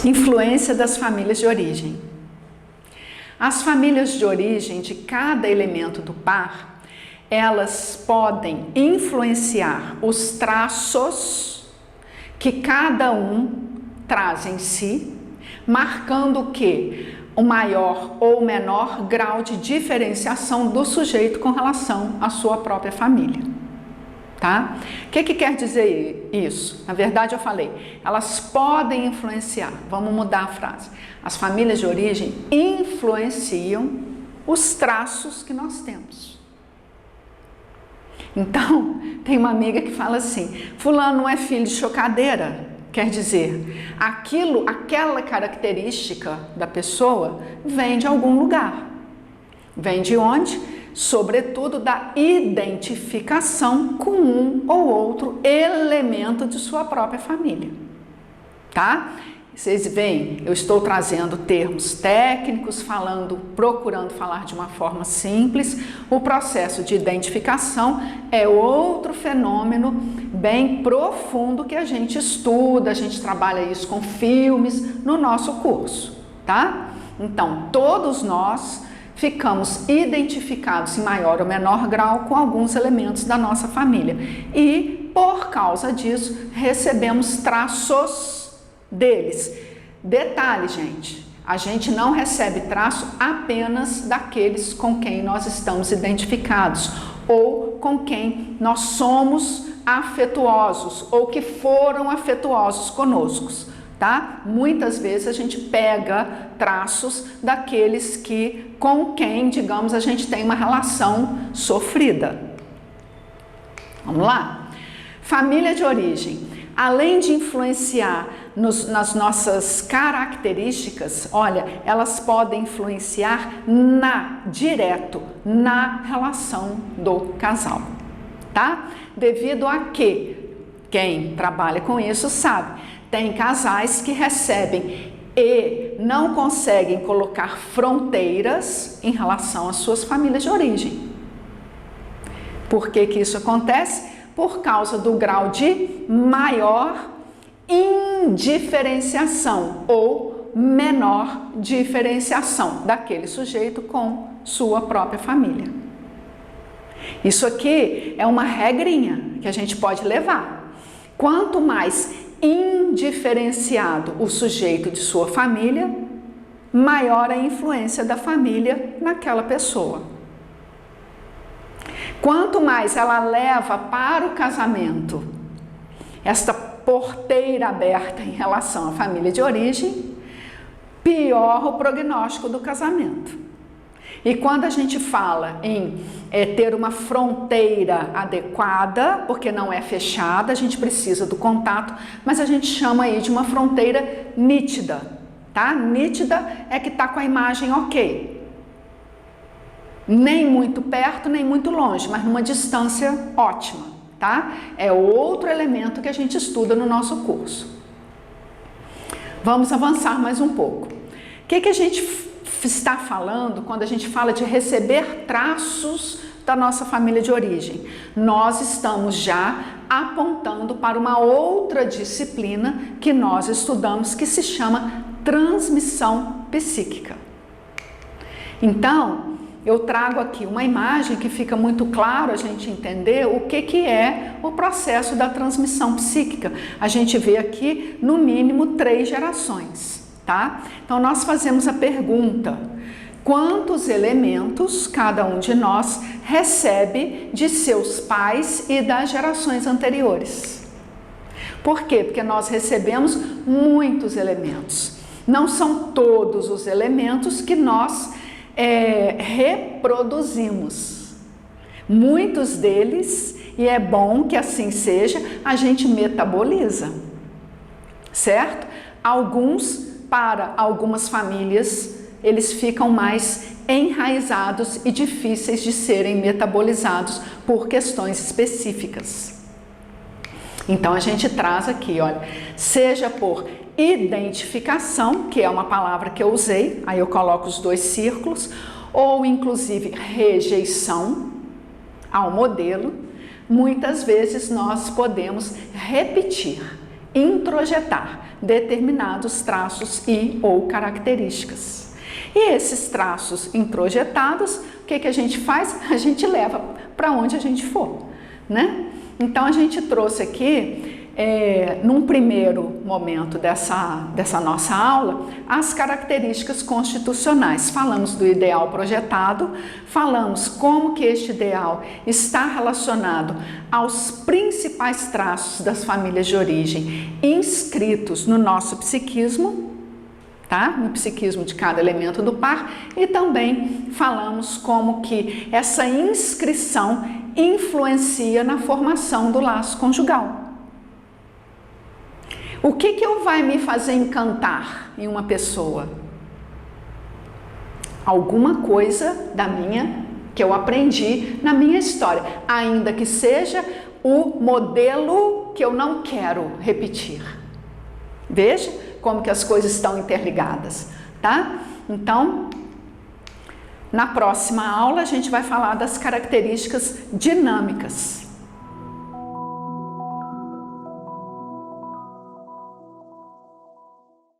Influência das famílias de origem. As famílias de origem de cada elemento do par, elas podem influenciar os traços que cada um traz em si, marcando o quê? O maior ou menor grau de diferenciação do sujeito com relação à sua própria família. Tá? O que quer dizer isso? Na verdade eu falei, elas podem influenciar, vamos mudar a frase. As famílias de origem influenciam os traços que nós temos. Então, tem uma amiga que fala assim, fulano não é filho de chocadeira, quer dizer, aquela característica da pessoa vem de algum lugar. Vem de onde? Sobretudo da identificação com um ou outro elemento de sua própria família, tá? Vocês veem, eu estou trazendo termos técnicos, procurando falar de uma forma simples. O processo de identificação é outro fenômeno bem profundo que a gente estuda, a gente trabalha isso com filmes no nosso curso, tá? Então, todos nós ficamos identificados em maior ou menor grau com alguns elementos da nossa família e, por causa disso, recebemos traços deles. Detalhe, gente, a gente não recebe traço apenas daqueles com quem nós estamos identificados ou com quem nós somos afetuosos ou que foram afetuosos conosco. Tá? Muitas vezes a gente pega traços daqueles com quem, digamos, a gente tem uma relação sofrida. Vamos lá? Família de origem. Além de influenciar nas nossas características, olha, elas podem influenciar direto na relação do casal, tá? Devido a que, quem trabalha com isso sabe, tem casais que recebem e não conseguem colocar fronteiras em relação às suas famílias de origem. Por que isso acontece? Por causa do grau de maior indiferenciação ou menor diferenciação daquele sujeito com sua própria família. Isso aqui é uma regrinha que a gente pode levar. Quanto mais indiferenciado o sujeito de sua família, maior a influência da família naquela pessoa. Quanto mais ela leva para o casamento esta porteira aberta em relação à família de origem, pior o prognóstico do casamento. E quando a gente fala em ter uma fronteira adequada, porque não é fechada, a gente precisa do contato, mas a gente chama aí de uma fronteira nítida, tá? Nítida é que tá com a imagem ok. Nem muito perto, nem muito longe, mas numa distância ótima, tá? É outro elemento que a gente estuda no nosso curso. Vamos avançar mais um pouco. O que a gente está falando quando a gente fala de receber traços da nossa família de origem? Nós estamos já apontando para uma outra disciplina que nós estudamos que se chama transmissão psíquica. Então, eu trago aqui uma imagem que fica muito claro a gente entender o que é o processo da transmissão psíquica. A gente vê aqui, no mínimo, 3 gerações. Tá? Então, nós fazemos a pergunta: quantos elementos cada um de nós recebe de seus pais e das gerações anteriores? Por quê? Porque nós recebemos muitos elementos. Não são todos os elementos que nós reproduzimos. Muitos deles, e é bom que assim seja, a gente metaboliza, certo? Para algumas famílias, eles ficam mais enraizados e difíceis de serem metabolizados por questões específicas. Então, a gente traz aqui, olha, seja por identificação, que é uma palavra que eu usei, aí eu coloco os 2 círculos, ou inclusive rejeição ao modelo, muitas vezes nós podemos repetir introjetar determinados traços e ou características. E esses traços introjetados, o que a gente faz? A gente leva para onde a gente for, né? Então a gente trouxe aqui, num primeiro momento dessa nossa aula, as características constitucionais. Falamos do ideal projetado, falamos como que este ideal está relacionado aos principais traços das famílias de origem inscritos no nosso psiquismo, tá? No psiquismo de cada elemento do par, e também falamos como que essa inscrição influencia na formação do laço conjugal. O que vai me fazer encantar em uma pessoa? Alguma coisa que eu aprendi na minha história, ainda que seja o modelo que eu não quero repetir. Veja como que as coisas estão interligadas, tá? Então, na próxima aula a gente vai falar das características dinâmicas.